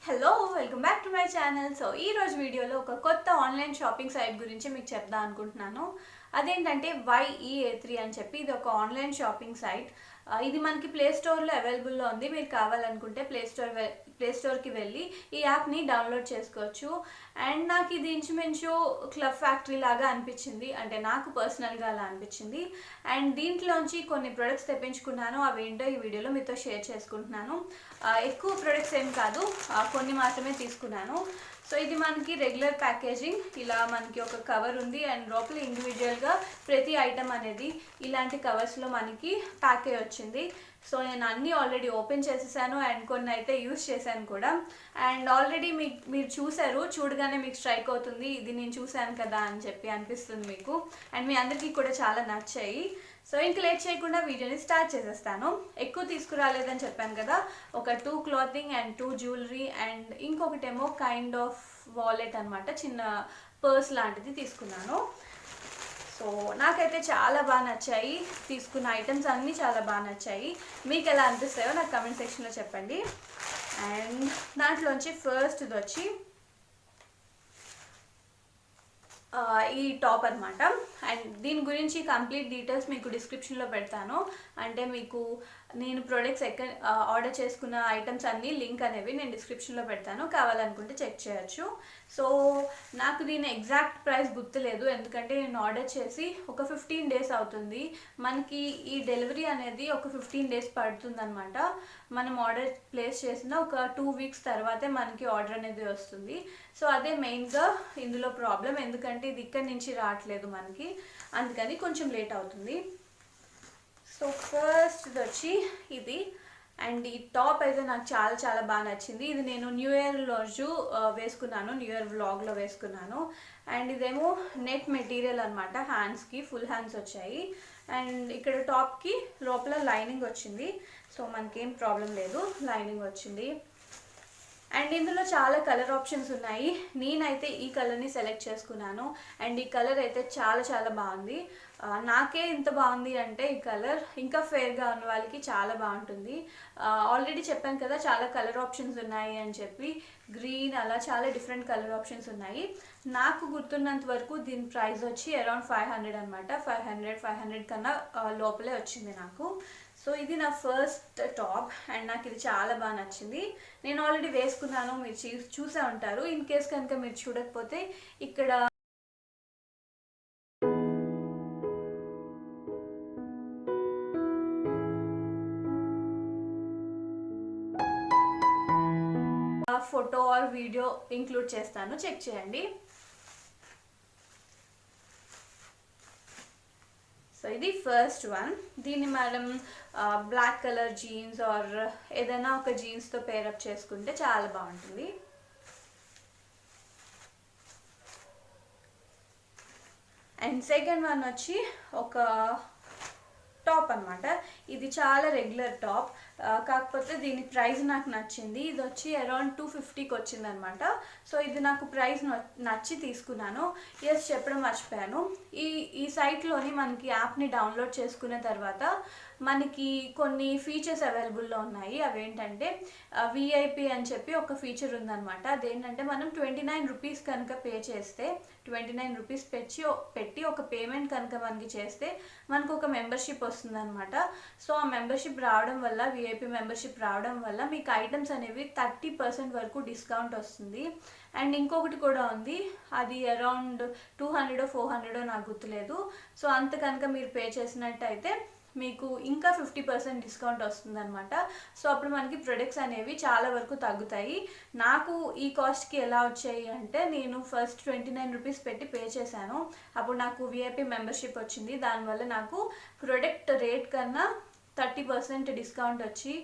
Hello welcome back to my channel. So ఈ రోజు వీడియోలో ఒక కొత్త ఆన్లైన్ షాపింగ్ సైట్ గురించి మీకు చెప్దాం అనుకుంటున్నాను. అదేంటంటే YEA3 అని చెప్పి ఇది ఒక ఆన్లైన్ షాపింగ్ సైట్. ఇది మనకి ప్లే స్టోర్లో అవైలబుల్లో ఉంది. మీరు కావాలనుకుంటే ప్లే స్టోర్కి వెళ్ళి ఈ యాప్ని డౌన్లోడ్ చేసుకోవచ్చు. అండ్ నాకు ఇది ఇంచుమించు క్లబ్ ఫ్యాక్టరీ లాగా అనిపించింది, అంటే నాకు పర్సనల్గా అలా అనిపించింది. అండ్ దీంట్లోంచి కొన్ని ప్రొడక్ట్స్ తెప్పించుకున్నాను, అవి ఏంటో ఈ వీడియోలో మీతో షేర్ చేసుకుంటున్నాను. ఎక్కువ ప్రొడక్ట్స్ ఏం కాదు, కొన్ని మాత్రమే తీసుకున్నాను. సో ఇది మనకి రెగ్యులర్ ప్యాకేజింగ్, ఇలా మనకి ఒక కవర్ ఉంది అండ్ లోపల ఇండివిజువల్గా ప్రతి ఐటమ్ అనేది ఇలాంటి కవర్స్లో మనకి ప్యాక్ అయ్యి వచ్చింది. సో నేను అన్నీ ఆల్రెడీ ఓపెన్ చేసేసాను అండ్ కొన్ని అయితే యూస్ చేశాను కూడా. అండ్ ఆల్రెడీ మీరు చూసారు, చూడగానే మీకు స్ట్రైక్ అవుతుంది ఇది నేను చూశాను కదా అని చెప్పి అనిపిస్తుంది మీకు. అండ్ మీ అందరికీ కూడా చాలా నచ్చాయి. సో ఇంక లేట్ చేయకుండా వీడియోని స్టార్ట్ చేసేస్తాను. ఎక్కువ తీసుకురాలేదని చెప్పాను కదా, ఒక 2 క్లాతింగ్ అండ్ 2 జ్యువెలరీ అండ్ ఇంకొకటేమో కైండ్ ఆఫ్ వాలెట్ అనమాట, చిన్న పర్స్ లాంటిది తీసుకున్నాను. సో నాకైతే చాలా బాగా నచ్చాయి, తీసుకున్న ఐటమ్స్ అన్నీ చాలా బాగా నచ్చాయి. మీకు ఎలా అనిపిస్తాయో నాకు కమెంట్ సెక్షన్లో చెప్పండి. అండ్ దాంట్లోంచి ఫస్ట్ ఇది వచ్చి ఈ టాప్ అనమాట. అండ్ దీని గురించి కంప్లీట్ డీటెయిల్స్ మీకు డిస్క్రిప్షన్లో పెడతాను. అంటే మీకు నేను ప్రొడక్ట్స్ ఆర్డర్ చేసుకున్న ఐటమ్స్ అన్నీ లింక్ అనేవి నేను డిస్క్రిప్షన్లో పెడతాను, కావాలనుకుంటే చెక్ చేయొచ్చు. సో నాకు దీని ఎగ్జాక్ట్ ప్రైస్ గుర్తులేదు, ఎందుకంటే నేను ఆర్డర్ చేసి ఒక 15 డేస్ అవుతుంది. మనకి ఈ డెలివరీ అనేది ఒక 15 డేస్ పడుతుంది అనమాట. మనం ఆర్డర్ ప్లేస్ చేసిన ఒక 2 వీక్స్ తర్వాతే మనకి ఆర్డర్ అనేది వస్తుంది. సో అదే మెయిన్గా ఇందులో ప్రాబ్లం, ఎందుకంటే ఇది ఇక్కడి నుంచి రావట్లేదు మనకి, అందుకని కొంచెం లేట్ అవుతుంది. సో ఫస్ట్ ఇది వచ్చి ఇది. అండ్ ఈ టాప్ అయితే నాకు చాలా చాలా బాగా నచ్చింది. ఇది నేను న్యూ ఇయర్ రోజు వేసుకున్నాను, న్యూ ఇయర్ వ్లాగ్లో వేసుకున్నాను. అండ్ ఇదేమో నెట్ మెటీరియల్ అనమాట, హ్యాండ్స్కి ఫుల్ హ్యాండ్స్ వచ్చాయి. అండ్ ఇక్కడ టాప్కి లోపల లైనింగ్ వచ్చింది, సో మనకేం ప్రాబ్లం లేదు, లైనింగ్ వచ్చింది. అండ్ ఇందులో చాలా కలర్ ఆప్షన్స్ ఉన్నాయి. నేనైతే ఈ కలర్ని సెలెక్ట్ చేసుకున్నాను అండ్ ఈ కలర్ అయితే చాలా చాలా బాగుంది. నాకే ఇంత బాగుంది అంటే ఈ కలర్ ఇంకా ఫేర్గా ఉన్న వాళ్ళకి చాలా బాగుంటుంది. ఆల్రెడీ చెప్పాను కదా చాలా కలర్ ఆప్షన్స్ ఉన్నాయి అని చెప్పి, గ్రీన్ అలా చాలా డిఫరెంట్ కలర్ ఆప్షన్స్ ఉన్నాయి. నాకు గుర్తున్నంత వరకు దీని ప్రైస్ వచ్చి అరౌండ్ 500 అనమాట. 500 కన్నా లోపలే వచ్చింది నాకు. సో ఇది నా ఫస్ట్ టాప్ అండ్ నాకు ఇది చాలా బాగా నచ్చింది. నేను ఆల్రెడీ వేసుకున్నాను, మీరు చూసే ఉంటారు. ఇన్ కేస్ కనుక మీరు చూడకపోతే ఇక్కడ ఫోటో ఆర్ వీడియో ఇంక్లూడ్ చేస్తాను, చెక్ చేయండి. సో ఇది ఫస్ట్ వన్. దీన్ని మనం బ్లాక్ కలర్ జీన్స్ ఆర్ ఏదైనా ఒక జీన్స్తో పేరప్ చేసుకుంటే చాలా బాగుంటుంది. అండ్ సెకండ్ వన్ వచ్చి ఒక టాప్ అనమాట. ఇది చాలా రెగ్యులర్ టాప్, కాకపోతే దీని ప్రైస్ నాకు నచ్చింది. ఇది వచ్చి అరౌండ్ 250కి వచ్చింది అనమాట. సో ఇది నాకు ప్రైస్ నచ్చి తీసుకున్నాను. ఎస్ చెప్పడం మర్చిపోయాను, ఈ సైట్లోని మనకి యాప్ని డౌన్లోడ్ చేసుకున్న తర్వాత మనకి కొన్ని ఫీచర్స్ అవైలబుల్లో ఉన్నాయి. అవేంటంటే విఐపి అని చెప్పి ఒక ఫీచర్ ఉందన్నమాట. అదేంటంటే మనం 29 రూపీస్ కనుక పే చేస్తే, 29 రూపీస్ పెట్టి ఒక పేమెంట్ కనుక మనకి చేస్తే మనకు ఒక మెంబర్షిప్ వస్తుందన్నమాట. సో ఆ మెంబర్షిప్ రావడం వల్ల, విఐపి మెంబర్షిప్ రావడం వల్ల మీకు ఐటమ్స్ అనేవి 30% వరకు డిస్కౌంట్ వస్తుంది. అండ్ ఇంకొకటి కూడా ఉంది, అది అరౌండ్ 200 400 నాకు గుర్తులేదు. సో అంత కనుక మీరు పే చేసినట్టయితే మీకు ఇంకా 50% డిస్కౌంట్ వస్తుంది అనమాట. సో అప్పుడు మనకి ప్రొడక్ట్స్ అనేవి చాలా వరకు తగ్గుతాయి. నాకు ఈ కాస్ట్కి ఎలా వచ్చాయి అంటే, నేను ఫస్ట్ 29 రూపీస్ పెట్టి పే చేశాను, అప్పుడు నాకు విఐపి మెంబర్షిప్ వచ్చింది. దానివల్ల నాకు ప్రొడక్ట్ రేట్ కన్నా 30% డిస్కౌంట్ వచ్చి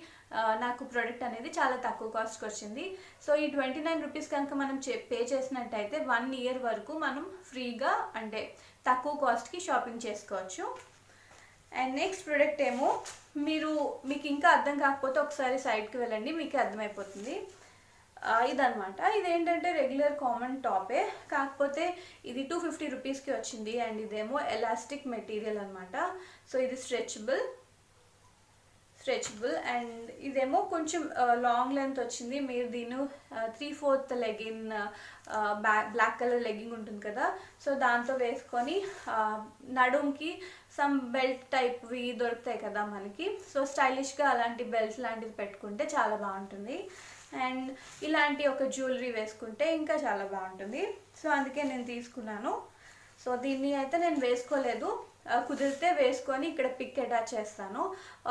నాకు ప్రోడక్ట్ అనేది చాలా తక్కువ కాస్ట్కి వచ్చింది. సో ఈ 29 రూపీస్ కనుక మనం పే చేసినట్టయితే 1 ఇయర్ వరకు మనం ఫ్రీగా, అంటే తక్కువ కాస్ట్కి షాపింగ్ చేసుకోవచ్చు. అండ్ నెక్స్ట్ ప్రోడక్ట్ ఏమో మీకు ఇంకా అర్థం కాకపోతే ఒకసారి సైట్కి వెళ్ళండి, మీకు అర్థమైపోతుంది. ఇదనమాట. ఇదేంటంటే రెగ్యులర్ కామన్ టాపే, కాకపోతే ఇది 250 రూపీస్కి వచ్చింది. అండ్ ఇదేమో ఎలాస్టిక్ మెటీరియల్ అనమాట. సో ఇది స్ట్రెచబుల్. స్ట్రెచబుల్. అండ్ ఇదేమో కొంచెం లాంగ్ లెంత్ వచ్చింది. మీరు దీన్ని 3/4 లెగిన్ బ్లాక్ కలర్ లెగ్గింగ్ ఉంటుంది కదా, సో దాంతో వేసుకొని నడుంకి సమ్ బెల్ట్ టైప్వి దొరుకుతాయి కదా మనకి, సో స్టైలిష్గా అలాంటి బెల్ట్ లాంటిది పెట్టుకుంటే చాలా బాగుంటుంది. అండ్ ఇలాంటి ఒక జ్యువెలరీ వేసుకుంటే ఇంకా చాలా బాగుంటుంది. సో అందుకే నేను తీసుకున్నాను. సో దీన్ని అయితే నేను వేసుకోలేదు, కుదిరితే వేసుకొని ఇక్కడ పిక్ అటాచ్ చేస్తాను,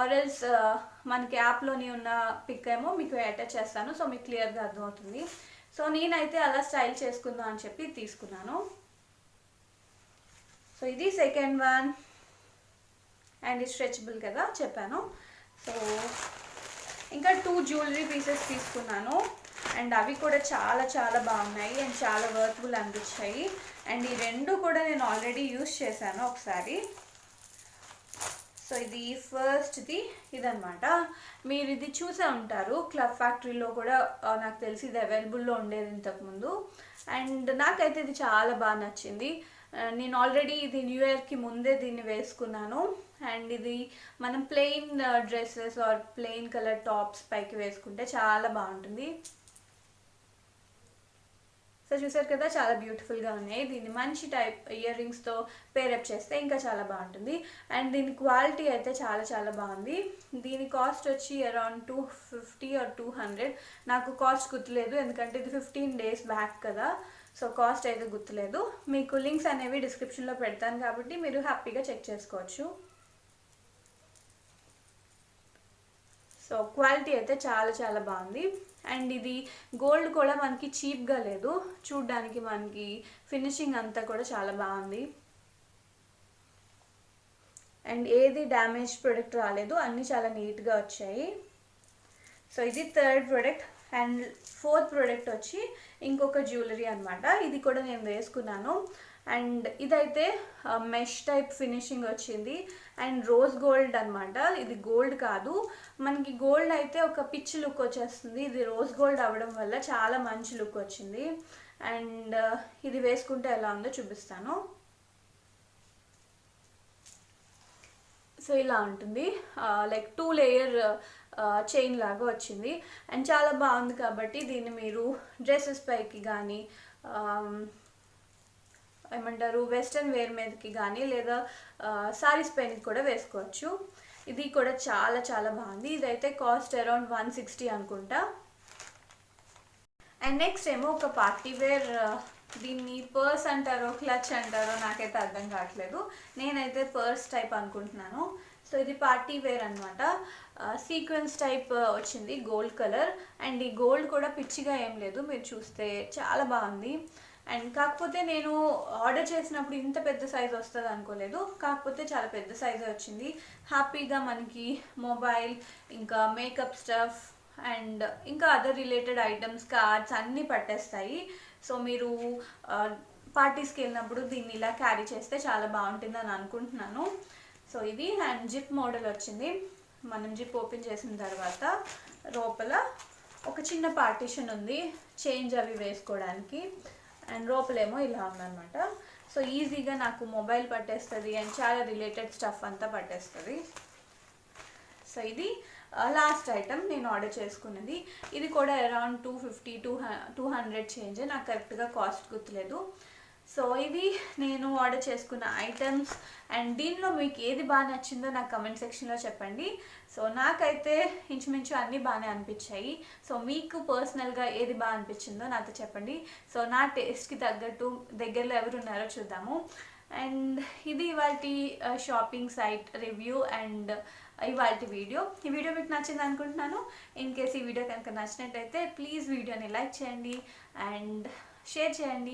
ఆర్ఎల్స్ మనకి యాప్లోని ఉన్న పిక్ ఏమో మీకు అటాచ్ చేస్తాను, సో మీకు క్లియర్గా అర్థమవుతుంది. సో నేనైతే అలా స్టైల్ చేసుకుందాం అని చెప్పి తీసుకున్నాను. సో ఇది సెకండ్ వన్. అండ్ ఇది స్ట్రెచబుల్ కదా చెప్పాను. సో ఇంకా 2 జ్యువెలరీ పీసెస్ తీసుకున్నాను. అండ్ అవి కూడా చాలా చాలా బాగున్నాయి అండ్ చాలా వర్త్ఫుల్ అనిపించాయి. అండ్ ఈ 2 కూడా నేను ఆల్రెడీ యూస్ చేశాను ఒకసారి. సో ఇది ఫస్ట్ది ఇదనమాట. మీరు ఇది చూసే ఉంటారు, క్లబ్ ఫ్యాక్టరీలో కూడా నాకు తెలిసి ఇది అవైలబుల్లో ఉండేది ఇంతకుముందు. అండ్ నాకైతే ఇది చాలా బాగా నచ్చింది. నేను ఆల్రెడీ ఇది న్యూ ఇయర్కి ముందే దీన్ని వేసుకున్నాను. అండ్ ఇది మనం plain dresses or plain colour tops పైకి వేసుకుంటే చాలా బాగుంటుంది. సో చూసారు కదా, చాలా బ్యూటిఫుల్గా ఉన్నాయి. దీన్ని మంచి టైప్ ఇయర్ రింగ్స్తో పేరప్ చేస్తే ఇంకా చాలా బాగుంటుంది. అండ్ దీని క్వాలిటీ అయితే చాలా చాలా బాగుంది. దీని కాస్ట్ వచ్చి అరౌండ్ 250 ఆర్ 200. నాకు కాస్ట్ గుర్తులేదు ఎందుకంటే ఇది 15 days బ్యాక్ కదా, సో కాస్ట్ అయితే గుర్తులేదు. మీకు లింక్స్ అనేవి డిస్క్రిప్షన్లో పెడతాను కాబట్టి మీరు హ్యాపీగా చెక్ చేసుకోవచ్చు. సో క్వాలిటీ అయితే చాలా చాలా బాగుంది. అండ్ ఇది గోల్డ్ కూడా మనకి చీప్గా లేదు, చూడ్డానికి మనకి ఫినిషింగ్ అంతా కూడా చాలా బాగుంది. అండ్ ఏది డ్యామేజ్ ప్రోడక్ట్ రాలేదు, అన్నీ చాలా నీట్గా వచ్చాయి. సో ఇది third product. And fourth product వచ్చి ఇంకొక జ్యువెలరీ అనమాట. ఇది కూడా నేను వేసుకున్నాను. అండ్ ఇదైతే మెష్ టైప్ ఫినిషింగ్ వచ్చింది అండ్ రోజ్ గోల్డ్ అనమాట. ఇది గోల్డ్ కాదు, మనకి గోల్డ్ అయితే ఒక పిచ్ లుక్ వచ్చేస్తుంది, ఇది రోజ్ గోల్డ్ అవ్వడం వల్ల చాలా మంచి లుక్ వచ్చింది. అండ్ ఇది వేసుకుంటే ఎలా ఉందో చూపిస్తాను. సో ఇలా ఉంటుంది, లైక్ 2 లేయర్ చైన్ లాగా వచ్చింది. అండ్ చాలా బాగుంది కాబట్టి దీన్ని మీరు డ్రెస్సెస్ పైకి కానీ ఏమంటారు వెస్ట్రన్ వేర్ మీదకి కానీ లేదా సారీస్ పైనకి కూడా వేసుకోవచ్చు. ఇది కూడా చాలా చాలా బాగుంది. ఇదైతే కాస్ట్ అరౌండ్ 160 అనుకుంటా. అండ్ నెక్స్ట్ ఏమో ఒక పార్టీ వేర్, దీన్ని పర్స్ అంటారో క్లచ్ అంటారో నాకైతే అర్థం కావట్లేదు, నేనైతే పర్స్ టైప్ అనుకుంటున్నాను. సో ఇది పార్టీ వేర్ అనమాట. సీక్వెన్స్ టైప్ వచ్చింది గోల్డ్ కలర్. అండ్ ఈ గోల్డ్ కూడా పిచ్చిగా ఏం లేదు, మీరు చూస్తే చాలా బాగుంది. అండ్ కాకపోతే నేను ఆర్డర్ చేసినప్పుడు ఇంత పెద్ద సైజ్ వస్తుంది అనుకోలేదు, కాకపోతే చాలా పెద్ద సైజే వచ్చింది. హ్యాపీగా మనకి మొబైల్ ఇంకా మేకప్ స్టఫ్ అండ్ ఇంకా అదర్ రిలేటెడ్ ఐటమ్స్ కార్డ్స్ అన్నీ పట్టేస్తాయి. సో మీరు పార్టీస్కి వెళ్ళినప్పుడు దీన్ని ఇలా క్యారీ చేస్తే చాలా బాగుంటుందని అనుకుంటున్నాను. సో ఇది అండ్ జిప్ మోడల్ వచ్చింది. మనం జిప్ ఓపెన్ చేసిన తర్వాత లోపల ఒక చిన్న పార్టీషన్ ఉంది చేంజ్ అవి వేసుకోవడానికి. అండ్ లోపలేమో ఇలా ఉందన్నమాట. సో ఈజీగా నాకు మొబైల్ పట్టేస్తుంది అండ్ చాలా రిలేటెడ్ స్టఫ్ అంతా పట్టేస్తుంది. సో ఇది లాస్ట్ ఐటమ్ నేను ఆర్డర్ చేసుకున్నది. ఇది కూడా అరౌండ్ 250-200 చేంజ్, నాకు కరెక్ట్గా కాస్ట్ గుర్తులేదు. సో ఇవి నేను ఆర్డర్ చేసుకున్న ఐటమ్స్. అండ్ దీనిలో మీకు ఏది బాగా నచ్చిందో నాకు కమెంట్ సెక్షన్లో చెప్పండి. సో నాకైతే ఇంచుమించు అన్నీ బాగానే అనిపించాయి. సో మీకు పర్సనల్గా ఏది బాగా అనిపించిందో నాతో చెప్పండి. సో నా టేస్ట్కి తగ్గట్టు దగ్గరలో ఎవరున్నారో చూద్దాము. అండ్ ఇది ఇవాల్టి షాపింగ్ సైట్ రివ్యూ అండ్ ఇవాల్టి వీడియో. ఈ వీడియో మీకు నచ్చింది అనుకుంటున్నాను. ఇన్ కేస్ ఈ వీడియో కనుక నచ్చినట్టయితే ప్లీజ్ వీడియోని లైక్ చేయండి అండ్ షేర్ చేయండి.